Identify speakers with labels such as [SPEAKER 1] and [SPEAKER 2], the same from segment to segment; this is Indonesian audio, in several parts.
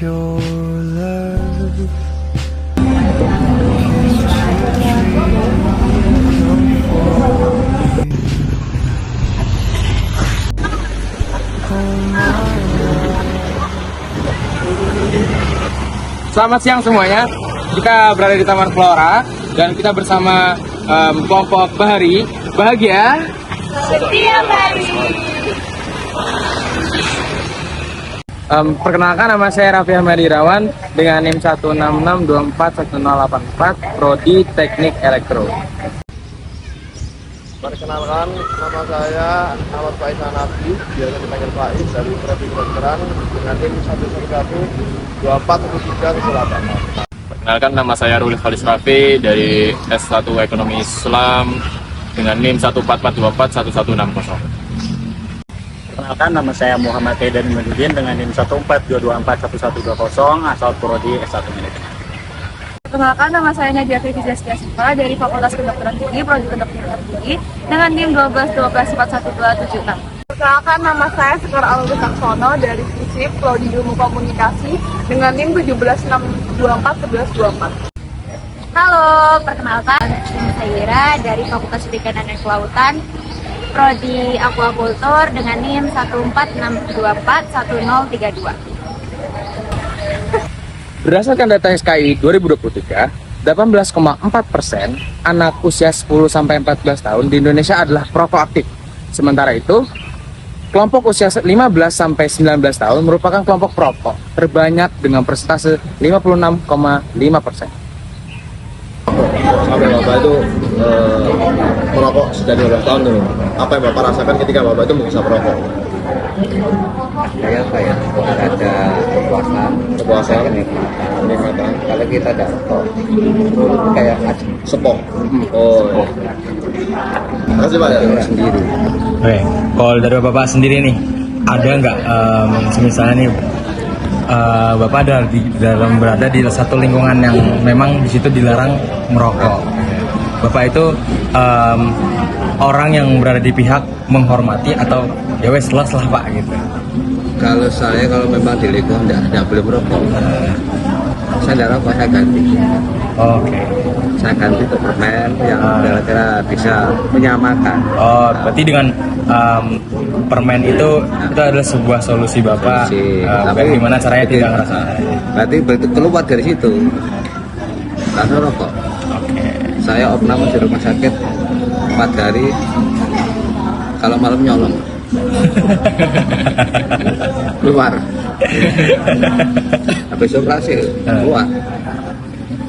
[SPEAKER 1] your love.
[SPEAKER 2] Selamat siang semuanya. Kita berada di Taman Flora dan kita bersama kelompok Bahari. Bahagia
[SPEAKER 3] Setiap hari.
[SPEAKER 2] Perkenalkan, nama saya Raffi Ahmad Irawan dengan NIM 166241084, Prodi Teknik Elektro.
[SPEAKER 4] Perkenalkan, nama saya Ahmad Faisal Nabi, biasa dipanggil Faiz, dari Prodi Kedokteran dengan NIM 111241318.
[SPEAKER 5] Perkenalkan, nama saya Ruli Khalis Rafi dari S1 Ekonomi Islam dengan NIM 144241160.
[SPEAKER 6] Perkenalkan, nama saya Muhammad Kaidan Imaduddin dengan NIM 142241120 asal Prodi S1 Manajemen.
[SPEAKER 3] Perkenalkan, nama saya Nadia Fitri Siva dari Fakultas Kedokteran Gigi, Prodi Kedokteran Gigi dengan NIM 121241276. Perkenalkan, nama saya Sekar Alwi Saksono dari FISIP, Prodi Ilmu Komunikasi dengan NIM 176241124. Halo, perkenalkan, saya Ira dari Fakultas Perikanan dan Kelautan, Prodi Aquacultur dengan NIM 146241032.
[SPEAKER 2] Berdasarkan data SKI 2023, 18,4% anak usia 10-14 tahun di Indonesia adalah perokok aktif. Sementara itu, kelompok usia 15-19 tahun merupakan kelompok perokok terbanyak dengan persentase 56,5%.
[SPEAKER 4] Sampai Bapak itu merokok sudah 12 tahun nih. Apa yang Bapak rasakan ketika Bapak itu bisa merokok?
[SPEAKER 7] Kayak apa ya, ada kepuasan
[SPEAKER 4] Kenikmatan.
[SPEAKER 7] kalau kita ada rokok mulut kayak
[SPEAKER 4] Sepok. Oh, iya. Terima kasih Pak.
[SPEAKER 7] sendiri.
[SPEAKER 6] Oke, kalau dari Bapak sendiri nih, ada nggak misalnya nih Bapak berada di satu lingkungan yang memang di situ dilarang merokok. Bapak itu orang yang berada di pihak menghormati atau ya wes lah Pak gitu.
[SPEAKER 7] Kalau memang di lingkungan tidak boleh merokok, saya tidak rokok, saya ganti.
[SPEAKER 6] Oke.
[SPEAKER 7] Saya ganti ke permen yang kira-kira bisa menyamakan.
[SPEAKER 6] Oh, berarti dengan permen itu adalah sebuah solusi Bapak. Bagaimana caranya tidak ngerasa?
[SPEAKER 7] Berarti keluar dari situ, langsung rokok. Saya opname di rumah sakit 4 hari, kalau malam nyolong. Keluar. Habis operasi keluar.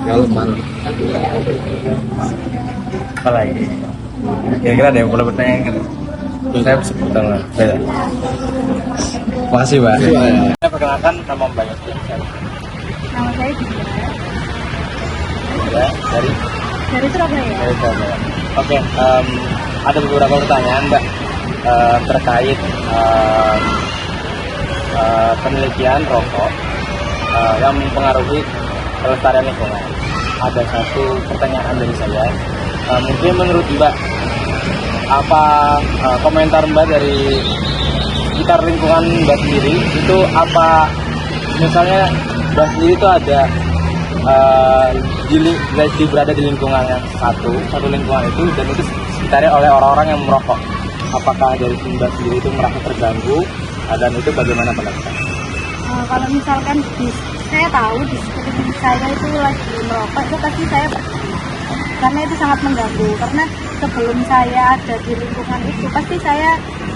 [SPEAKER 7] Nyolong malam.
[SPEAKER 6] Apa lagi? Kira-kira ada yang perlu bertanya gitu? Saya sebutan lah. Makasih Pak. Saya perkenalkan nama Mbak Yati.
[SPEAKER 3] Nama saya Gita.
[SPEAKER 6] Ya, dari
[SPEAKER 3] Surabaya.
[SPEAKER 6] Surabaya. Oke, ada beberapa pertanyaan Mbak terkait penelitian rokok yang mempengaruhi kelestarian lingkungan. Ada satu pertanyaan dari saya. Mungkin menurut Mbak, apa komentar Mbak dari sekitar lingkungan Mbak sendiri itu apa? Misalnya Mbak sendiri itu ada berada di lingkungan yang satu lingkungan itu, dan itu sekitarnya oleh orang-orang yang merokok. Apakah dari Mbak sendiri itu merasa terganggu, dan itu bagaimana pendapat?
[SPEAKER 3] Kalau misalkan saya tahu di sekeliling saya itu lagi merokok, itu pasti saya pergi, karena itu sangat mengganggu. Karena sebelum saya ada di lingkungan itu, pasti saya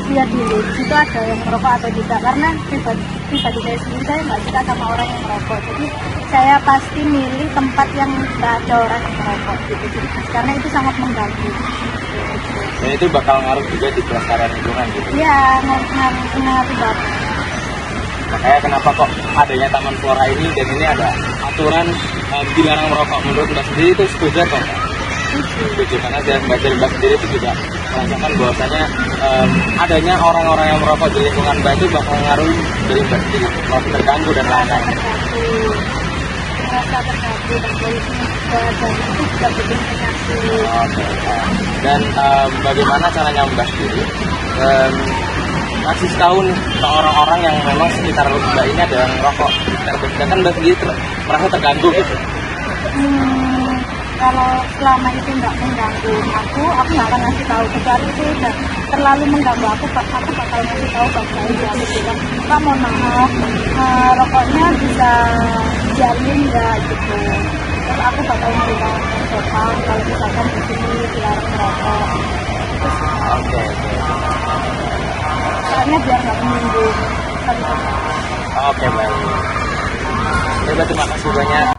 [SPEAKER 3] lihat dulu di situ ada yang merokok atau tidak. Karena pribadi saya sendiri, saya nggak suka sama orang yang merokok, jadi saya pasti milih tempat yang nggak ada orang yang merokok gitu. Jadi, karena itu sangat mengganggu.
[SPEAKER 5] Dan itu bakal ngaruh juga di kelestarian lingkungan gitu.
[SPEAKER 3] Iya, ngaruh banget.
[SPEAKER 5] Makanya kenapa kok adanya Taman Flora ini, dan ini ada aturan dilarang merokok. Menurut Mbak sendiri itu setuju atau enggak? Setuju, karena dari Mbak sendiri itu juga merasakan bahwasanya adanya orang-orang yang merokok di lingkungan Mbak itu bakal ngaruh dari Mbak sendiri, merasa terganggu dan lain-lain.
[SPEAKER 3] Merasa terganggu dan polusinya juga, dan itu juga bikin penyakit.
[SPEAKER 5] Oke. Dan bagaimana caranya Mbak sendiri ngasih tahu ke orang-orang yang memang sekitar Mbak ini ada yang merokok? sekitar Mbak kan Mbak sendiri merasa terganggu gitu.
[SPEAKER 3] Kalau selama itu nggak mengganggu aku nggak akan ngasih tahu. Kecuali itu udah terlalu mengganggu aku bakal ngasih tahu Pak saya. Aku bilang, Pak mohon maaf, rokoknya bisa dijamin nggak gitu. Terus aku bakal memberikan sopan kalau misalkan di sini dilarang merokok. Terus,
[SPEAKER 5] Oke.
[SPEAKER 3] soalnya biar nggak menyinggung.
[SPEAKER 5] Oke, baik. Terima kasih banyak.